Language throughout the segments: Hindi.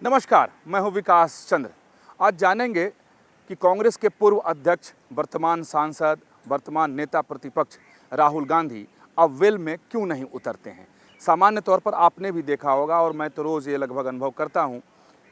नमस्कार, मैं हूं विकास चंद्र। आज जानेंगे कि कांग्रेस के पूर्व अध्यक्ष, वर्तमान सांसद, वर्तमान नेता प्रतिपक्ष राहुल गांधी अब वेल में क्यों नहीं उतरते हैं। सामान्य तौर पर आपने भी देखा होगा और मैं तो रोज़ ये लगभग अनुभव करता हूं,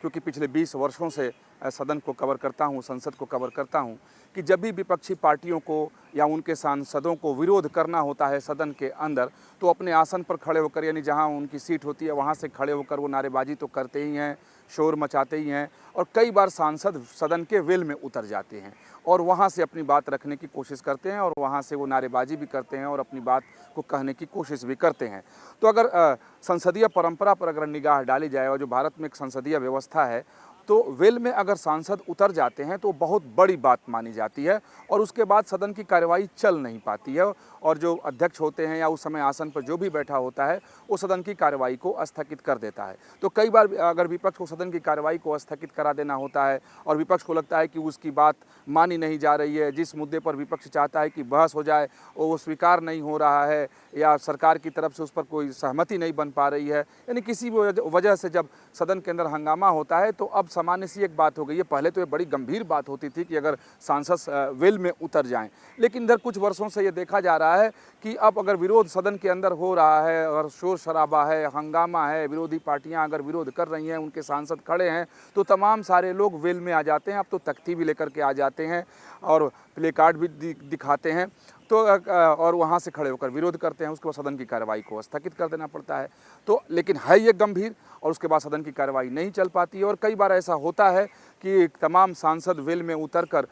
क्योंकि पिछले 20 वर्षों से सदन को कवर करता हूं, संसद को कवर करता हूं, कि जब भी विपक्षी पार्टियों को या उनके सांसदों को विरोध करना होता है सदन के अंदर, तो अपने आसन पर खड़े होकर, यानी जहां उनकी सीट होती है वहां से खड़े होकर वो नारेबाजी तो करते ही हैं, शोर मचाते ही हैं, और कई बार सांसद सदन के वेल में उतर जाते हैं और वहाँ से अपनी बात रखने की कोशिश करते हैं और वहाँ से वो नारेबाजी भी करते हैं और अपनी बात को कहने की कोशिश भी करते हैं। तो अगर संसदीय परंपरा पर अगर निगाह डाली जाए और जो भारत में एक संसदीय व्यवस्था है, तो वेल में अगर सांसद उतर जाते हैं तो बहुत बड़ी बात मानी जाती है और उसके बाद सदन की कार्यवाही चल नहीं पाती है और जो अध्यक्ष होते हैं या उस समय आसन पर जो भी बैठा होता है वो सदन की कार्यवाही को स्थगित कर देता है। तो कई बार अगर विपक्ष को सदन की कार्यवाही को स्थगित करा देना होता है और विपक्ष को लगता है कि उसकी बात मानी नहीं जा रही है, जिस मुद्दे पर विपक्ष चाहता है कि बहस हो जाए वो स्वीकार नहीं हो रहा है या सरकार की तरफ से उस पर कोई सहमति नहीं बन पा रही है, यानी किसी वजह से जब सदन के अंदर हंगामा होता है, तो अब सामान्य सी एक बात हो गई है। पहले तो ये बड़ी गंभीर बात होती थी कि अगर सांसद वेल में उतर जाएं, लेकिन इधर कुछ वर्षों से ये देखा जा रहा है कि अब अगर विरोध सदन के अंदर हो रहा है, अगर शोर शराबा है, हंगामा है, विरोधी पार्टियां अगर विरोध कर रही हैं, उनके सांसद खड़े हैं, तो तमाम सारे लोग वेल में आ जाते हैं। अब तो तख्ती भी लेकर के आ जाते हैं और प्ले कार्ड भी दिखाते हैं, तो और वहाँ से खड़े होकर विरोध करते हैं। उसके बाद सदन की कार्रवाई को स्थगित कर देना पड़ता है। तो लेकिन है ये गंभीर, और उसके बाद सदन की कार्रवाई नहीं चल पाती है और कई बार ऐसा होता है कि तमाम सांसद वेल में उतरकर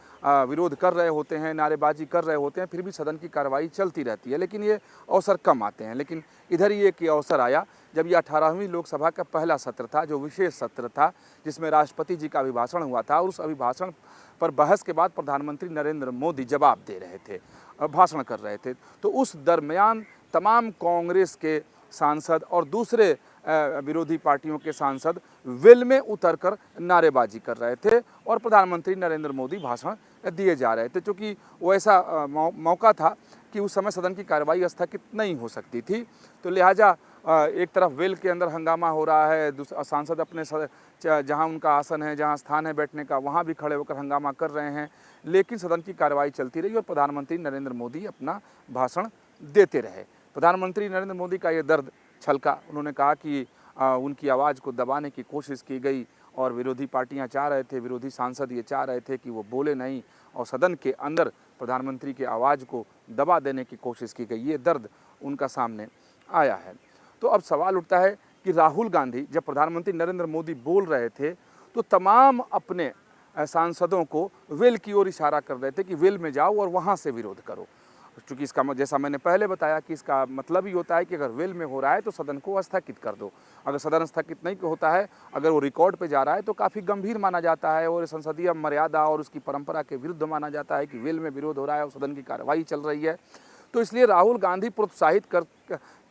विरोध कर रहे होते हैं, नारेबाजी कर रहे होते हैं, फिर भी सदन की कार्रवाई चलती रहती है, लेकिन ये अवसर कम आते हैं। लेकिन इधर ही एक अवसर आया जब ये 18वीं लोकसभा का पहला सत्र था, जो विशेष सत्र था, जिसमें राष्ट्रपति जी का अभिभाषण हुआ था और उस अभिभाषण पर बहस के बाद प्रधानमंत्री नरेंद्र मोदी जवाब दे रहे थे, भाषण कर रहे थे। तो उस दरमियान तमाम कांग्रेस के सांसद और दूसरे विरोधी पार्टियों के सांसद वेल में उतरकर नारेबाजी कर रहे थे और प्रधानमंत्री नरेंद्र मोदी भाषण दिए जा रहे थे। क्योंकि वो ऐसा मौका था कि उस समय सदन की कार्रवाई स्थगित नहीं हो सकती थी, तो लिहाजा एक तरफ वेल के अंदर हंगामा हो रहा है, सांसद अपने जहां उनका आसन है, जहां स्थान है बैठने का, वहां भी खड़े होकर हंगामा कर रहे हैं, लेकिन सदन की कार्रवाई चलती रही और प्रधानमंत्री नरेंद्र मोदी अपना भाषण देते रहे। प्रधानमंत्री नरेंद्र मोदी का ये दर्द छलका। उन्होंने कहा कि उनकी आवाज़ को दबाने की कोशिश की गई और विरोधी पार्टियां चाह रहे थे, विरोधी सांसद ये चाह रहे थे कि वो बोले नहीं और सदन के अंदर प्रधानमंत्री की आवाज़ को दबा देने की कोशिश की गई। ये दर्द उनका सामने आया है। तो अब सवाल उठता है कि राहुल गांधी जब प्रधानमंत्री नरेंद्र मोदी बोल रहे थे तो तमाम अपने सांसदों को वेल की ओर इशारा कर रहे थे कि वेल में जाओ और वहाँ से विरोध करो। क्योंकि इसका जैसा मैंने पहले बताया कि इसका मतलब ही होता है कि अगर वेल में हो रहा है तो सदन को स्थगित कर दो। अगर सदन स्थगित नहीं होता है, अगर वो रिकॉर्ड पे जा रहा है, तो काफ़ी गंभीर माना जाता है और संसदीय मर्यादा और उसकी परंपरा के विरुद्ध माना जाता है कि वेल में विरोध हो रहा है और सदन की कार्रवाई चल रही है। तो इसलिए राहुल गांधी प्रोत्साहित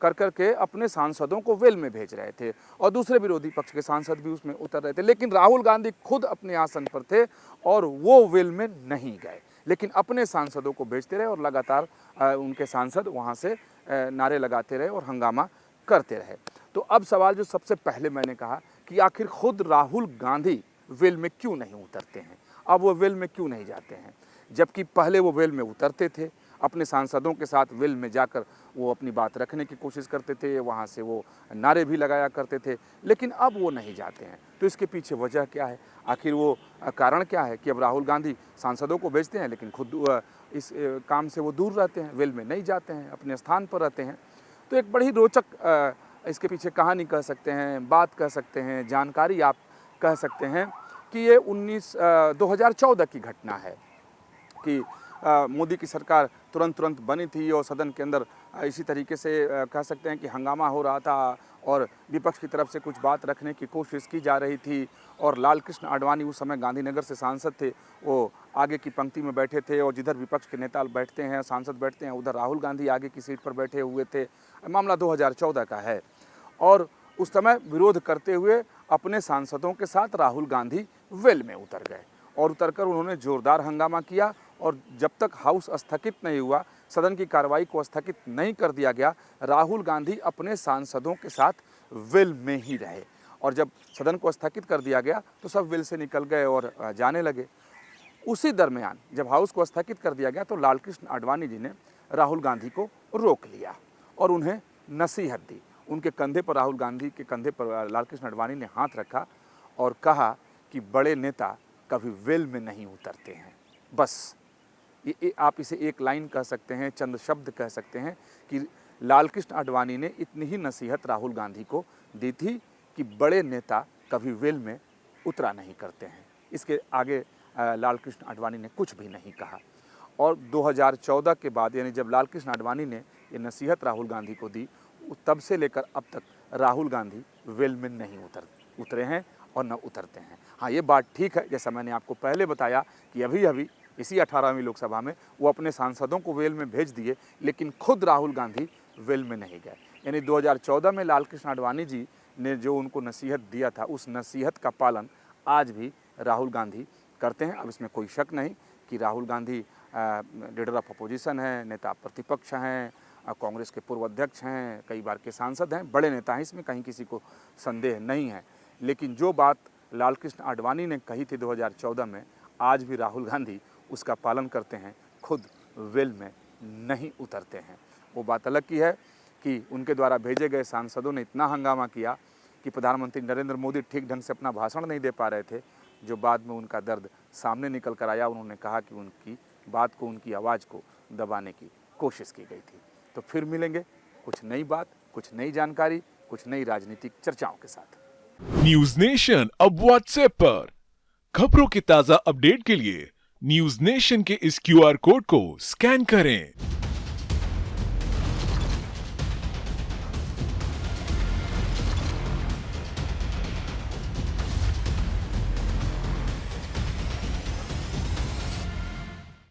कर के अपने सांसदों को वेल में भेज रहे थे और दूसरे विरोधी पक्ष के सांसद भी उसमें उतर रहे थे, लेकिन राहुल गांधी खुद अपने आसन पर थे और वो वेल में नहीं गए, लेकिन अपने सांसदों को भेजते रहे और लगातार उनके सांसद वहाँ से नारे लगाते रहे और हंगामा करते रहे। तो अब सवाल जो सबसे पहले मैंने कहा कि आखिर खुद राहुल गांधी वेल में क्यों नहीं उतरते हैं, अब वो वेल में क्यों नहीं जाते हैं, जबकि पहले वो वेल में उतरते थे, अपने सांसदों के साथ वेल में जाकर वो अपनी बात रखने की कोशिश करते थे, वहाँ से वो नारे भी लगाया करते थे, लेकिन अब वो नहीं जाते हैं। तो इसके पीछे वजह क्या है, आखिर वो कारण क्या है कि अब राहुल गांधी सांसदों को भेजते हैं लेकिन खुद इस काम से वो दूर रहते हैं, वेल में नहीं जाते हैं, अपने स्थान पर रहते हैं। तो एक बड़ी रोचक इसके पीछे कहानी कह सकते हैं, बात कह सकते हैं, जानकारी आप कह सकते हैं कि ये 2014 की घटना है कि मोदी की सरकार तुरंत बनी थी और सदन के अंदर इसी तरीके से कह सकते हैं कि हंगामा हो रहा था और विपक्ष की तरफ से कुछ बात रखने की कोशिश की जा रही थी और लाल कृष्ण आडवाणी उस समय गांधीनगर से सांसद थे, वो आगे की पंक्ति में बैठे थे और जिधर विपक्ष के नेता बैठते हैं, सांसद बैठते हैं, उधर राहुल गांधी आगे की सीट पर बैठे हुए थे। मामला 2014 का है और उस समय विरोध करते हुए अपने सांसदों के साथ राहुल गांधी वेल में उतर गए और उतरकर उन्होंने जोरदार हंगामा किया और जब तक हाउस स्थगित नहीं हुआ, सदन की कार्रवाई को स्थगित नहीं कर दिया गया, राहुल गांधी अपने सांसदों के साथ वेल में ही रहे और जब सदन को स्थगित कर दिया गया तो सब वेल से निकल गए और जाने लगे। उसी दरमियान जब हाउस को स्थगित कर दिया गया तो लालकृष्ण आडवाणी जी ने राहुल गांधी को रोक लिया और उन्हें नसीहत दी। उनके कंधे पर, राहुल गांधी के कंधे पर लालकृष्ण आडवाणी ने हाथ रखा और कहा कि बड़े नेता कभी वेल में नहीं उतरते हैं। बस ये आप इसे एक लाइन कह सकते हैं, चंद शब्द कह सकते हैं कि लालकृष्ण आडवाणी ने इतनी ही नसीहत राहुल गांधी को दी थी कि बड़े नेता कभी वेल में उतरा नहीं करते हैं। इसके आगे लालकृष्ण आडवाणी ने कुछ भी नहीं कहा। और 2014 के बाद, यानी जब लालकृष्ण आडवाणी ने ये नसीहत राहुल गांधी को दी, तब से लेकर अब तक राहुल गांधी वेल में नहीं उतरे हैं और न उतरते हैं। हाँ, ये बात ठीक है, जैसा मैंने आपको पहले बताया कि अभी इसी 18वीं लोकसभा में वो अपने सांसदों को वेल में भेज दिए, लेकिन खुद राहुल गांधी वेल में नहीं गए। यानी 2014 में लालकृष्ण आडवाणी जी ने जो उनको नसीहत दिया था, उस नसीहत का पालन आज भी राहुल गांधी करते हैं। अब इसमें कोई शक नहीं कि Rahul Gandhi leader of opposition हैं, नेता प्रतिपक्ष हैं, कांग्रेस के पूर्व अध्यक्ष हैं, कई बार के सांसद हैं, बड़े नेता हैं, इसमें कहीं किसी को संदेह नहीं है। लेकिन जो बात लालकृष्ण आडवाणी ने कही थी 2014 में, आज भी राहुल गांधी उसका पालन करते हैं, खुद वेल में नहीं उतरते हैं। वो बात अलग की है कि उनके द्वारा भेजे गए सांसदों ने इतना हंगामा किया कि प्रधानमंत्री नरेंद्र मोदी ठीक ढंग से अपना भाषण नहीं दे पा रहे थे, जो बाद में उनका दर्द सामने निकल कर आया। उन्होंने कहा कि उनकी बात को, उनकी आवाज़ को दबाने की कोशिश की गई थी। तो फिर मिलेंगे कुछ नई बात, कुछ नई जानकारी, कुछ नई राजनीतिक चर्चाओं के साथ। न्यूज नेशन अब व्हाट्सएप पर खबरों के ताजा अपडेट के लिए न्यूज नेशन के इस QR कोड को स्कैन करें